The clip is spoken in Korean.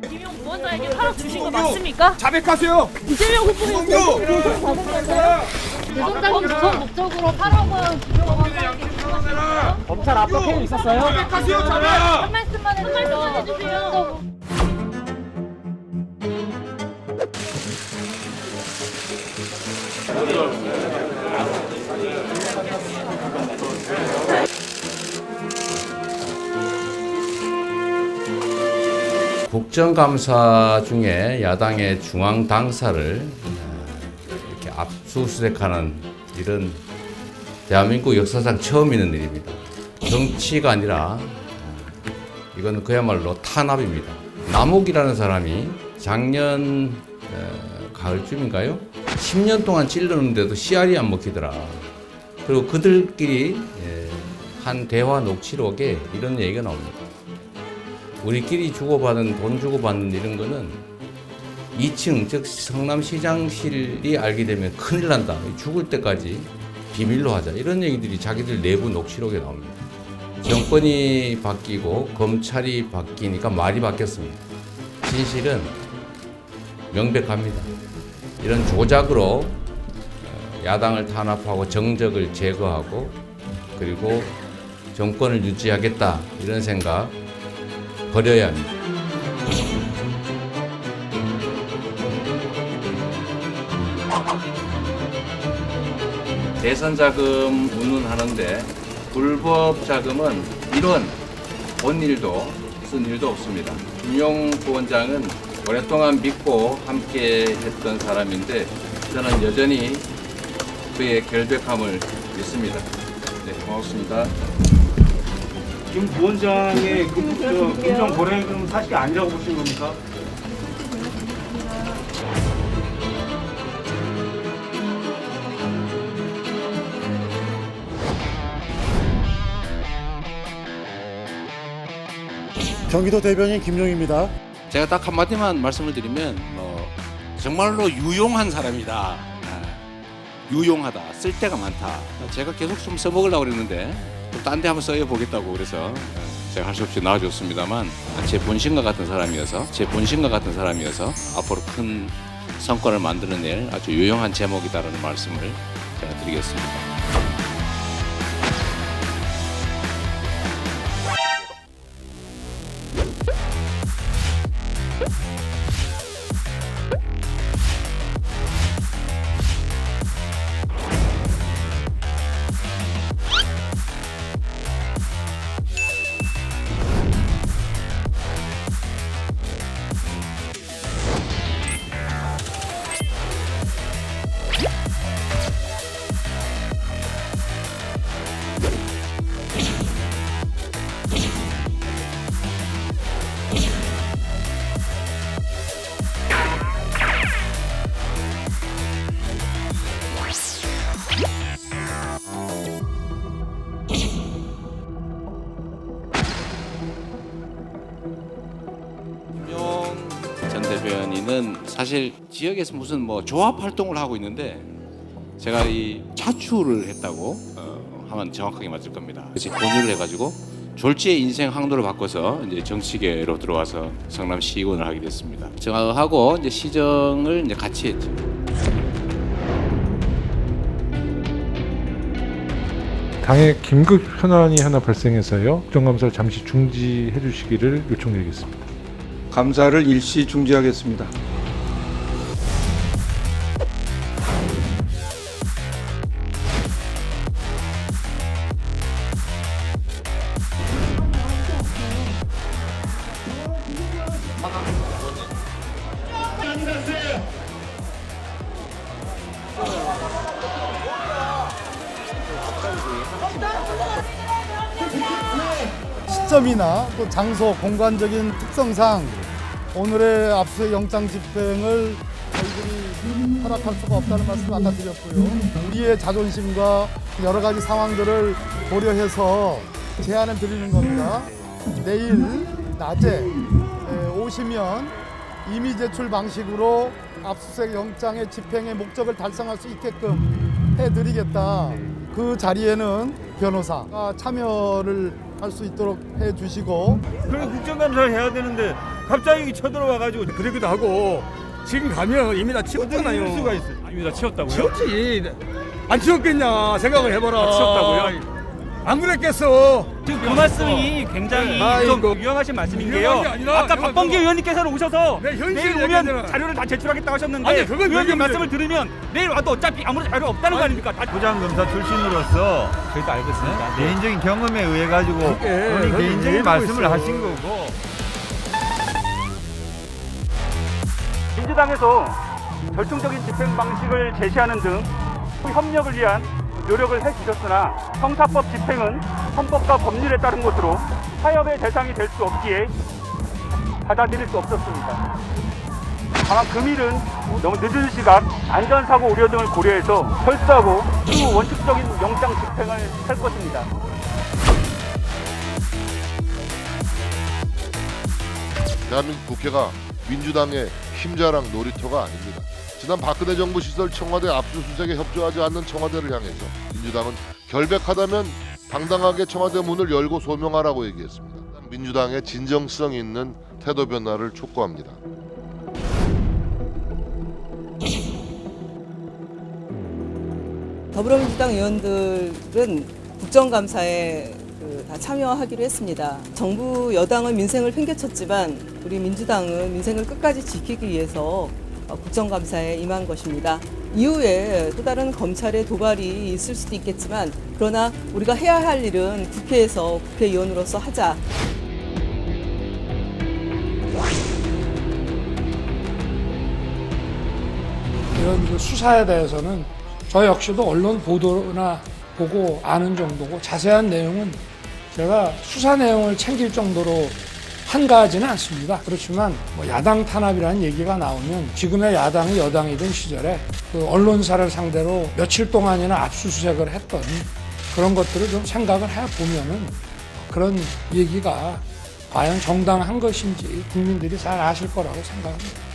김용 부원장에게 허락 주신 거 맞습니까? 자백하세요. 이재명 후보님 대선 받은 건데요. 대선장님 우선 목적으로 8억 원 검찰 압박 행위 있었어요? 자백하세요. 자백. 한 말씀만 해주세요. 국정감사 중에 야당의 중앙 당사를 이렇게 압수수색하는 일은 대한민국 역사상 처음 있는 일입니다. 정치가 아니라 이건 그야말로 탄압입니다. 남욱이라는 사람이 작년 가을쯤인가요? 10년 동안 찔르는데도 씨알이 안 먹히더라. 그리고 그들끼리 한 대화 녹취록에 이런 얘기가 나옵니다. 우리끼리 돈 주고받는 이런 거는 2층, 즉 성남시장실이 알게 되면 큰일 난다. 죽을 때까지 비밀로 하자. 이런 얘기들이 자기들 내부 녹취록에 나옵니다. 정권이 바뀌고 검찰이 바뀌니까 말이 바뀌었습니다. 진실은 명백합니다. 이런 조작으로 야당을 탄압하고 정적을 제거하고 그리고 정권을 유지하겠다. 이런 생각 버려야 합니다. 대선 자금 운운하는데 불법 자금은 1원 본 일도 쓴 일도 없습니다. 김용 부원장은 오랫동안 믿고 함께 했던 사람인데 저는 여전히 그의 결백함을 믿습니다. 네, 고맙습니다. 김 부원장의 금정 거래금 사실이 아니라고 보시는 겁니까? 경기도 대변인 김용입니다. 제가 딱 한마디만 말씀을 드리면 정말로 유용한 사람이다. 유용하다. 쓸데가 많다. 제가 계속 좀 써먹으려고 그랬는데 딴 데 한번 써보겠다고 그래서 제가 할 수 없이 나와줬습니다만 제 본심과 같은 사람이어서 앞으로 큰 성과를 만들어낼 아주 유용한 제목이다라는 말씀을 제가 드리겠습니다. 전 대변인은 사실 지역에서 무슨 조합 활동을 하고 있는데 제가 이 차출을 했다고 하면 정확하게 맞을 겁니다. 그래서 권유를 해가지고 졸지의 인생 항로를 바꿔서 이제 정치계로 들어와서 성남시의원을 하게 됐습니다. 저하고 이제 시정을 이제 같이 했죠. 당에 긴급 현안이 하나 발생해서요. 국정감사를 잠시 중지해 주시기를 요청드리겠습니다. 감사를 일시 중지하겠습니다. 시점이나 또 장소, 공간적인 특성상 오늘의 압수수색 영장 집행을 저희들이 허락할 수가 없다는 말씀을 아까 드렸고요. 우리의 자존심과 여러 가지 상황들을 고려해서 제안을 드리는 겁니다. 내일 낮에 오시면 임의 제출 방식으로 압수수색 영장의 집행의 목적을 달성할 수 있게끔 해드리겠다. 그 자리에는 변호사가 참여를 할 수 있도록 해주시고 그리고 국정감사를 해야 되는데 갑자기 쳐들어와가지고 그러기도 하고 지금 가면 이미 다 치웠잖아요. 이럴 수가 있어요. 이미 다 치웠다고요? 치웠지. 안 치웠겠냐 생각을 해봐라. 다 치웠다고요? 안 그랬겠어. 지금 그 말씀이 굉장히 좀 유용하신 말씀인 게요. 유용한 게 아니라 아까 내가 박범계 의원님께서는 오셔서 내 현실을 내일 오면 얘기하잖아. 자료를 다 제출하겠다고 하셨는데 아니, 그건 의원님 그게 말씀을 들으면 내일 와도 어차피 아무런 자료 없다는 거 아닙니까? 부장검사 출신으로서 저희도 알고 있습니다. 개인적인 경험에 의해 가지고 본인 개인적인 말씀을 하신 거고. 민주당에서 절충적인 집행 방식을 제시하는 등 협력을 위한 노력을 해주셨으나 형사법 집행은 헌법과 법률에 따른 것으로 타협의 대상이 될 수 없기에 받아들일 수 없었습니다. 다만 금일은 너무 늦은 시각, 안전사고 우려 등을 고려해서 철저하고 원칙적인 영장 집행을 할 것입니다. 대한민국 국회가 민주당의 힘자랑 놀이터가 아닙니다. 지난 박근혜 정부 시절 청와대 압수수색에 협조하지 않는 청와대를 향해서 민주당은 결백하다면 당당하게 청와대 문을 열고 소명하라고 얘기했습니다. 민주당의 진정성 있는 태도 변화를 촉구합니다. 더불어민주당 의원들은 국정감사에 다 참여하기로 했습니다. 정부 여당은 민생을 팽개쳤지만 우리 민주당은 민생을 끝까지 지키기 위해서 국정감사에 임한 것입니다. 이후에 또 다른 검찰의 도발이 있을 수도 있겠지만 그러나 우리가 해야 할 일은 국회에서 국회의원으로서 하자. 이런 수사에 대해서는 저 역시도 언론 보도나 보고 아는 정도고 자세한 내용은 제가 수사 내용을 챙길 정도로 한가하지는 않습니다. 그렇지만 뭐 야당 탄압이라는 얘기가 나오면 지금의 야당이 여당이던 시절에 그 언론사를 상대로 며칠 동안이나 압수수색을 했던 그런 것들을 좀 생각을 해보면은 그런 얘기가 과연 정당한 것인지 국민들이 잘 아실 거라고 생각합니다.